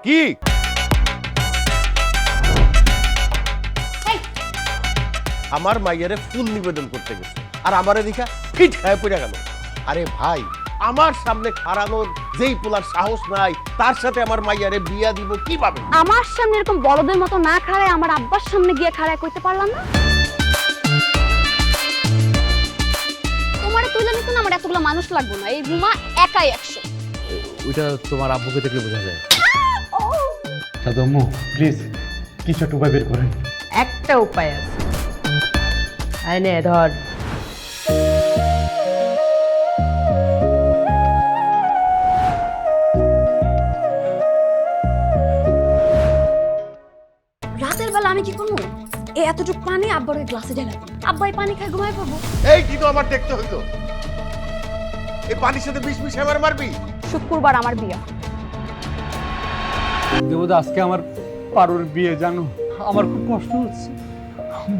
কি আমার মাইয়ারে ফুল নিবেদন করতে গেছে আর আমারে দেখা ফিট খায় পড়ে গেল। আরে ভাই, আমার সামনে খাড়ানোর যেই পোলার সাহস নাই তার সাথে আমার মাইয়ারে বিয়া দিব কিভাবে? আমার সামনে এরকম বড়দের মতো না খাড়ায় আমার আব্বার সামনে গিয়ে খাড়ায় কইতে পারলাম না। তোমারে তুইলে নিত না, আমার এতগুলো মানুষ লাগবে না, এই রুমা একাই 100। ওইটা তোমার আব্বুকে দেখলে বোঝা যায়। দাদু আম্মু প্লিজ কিছু একটা উপায় বের করেন। একটা উপায় আছে, আয় নে ধর। রাতের বেলা আমি কি করবো? এই এতটুকু পানি আব্বার ওই গ্লাসে ঢেলে দিই, আব্বাই পানি খাই ঘুমাই পড়বো। এই কি তো আমার দেখতে হইলো, এই পানির সাথে বিষ মিশে আমার মারবি? শুক্রবার আমার বিয়ে। দেবদা আজকে আমার পারুর বিয়ে, জানো আমার খুব কষ্ট হচ্ছে,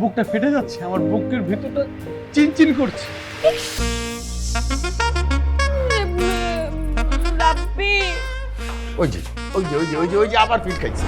বুকটা ফেটে যাচ্ছে, আমার বুকের ভিতরটা চিনচিন করছে। রাব্বি ওই যে আবার ফিট খাইছে।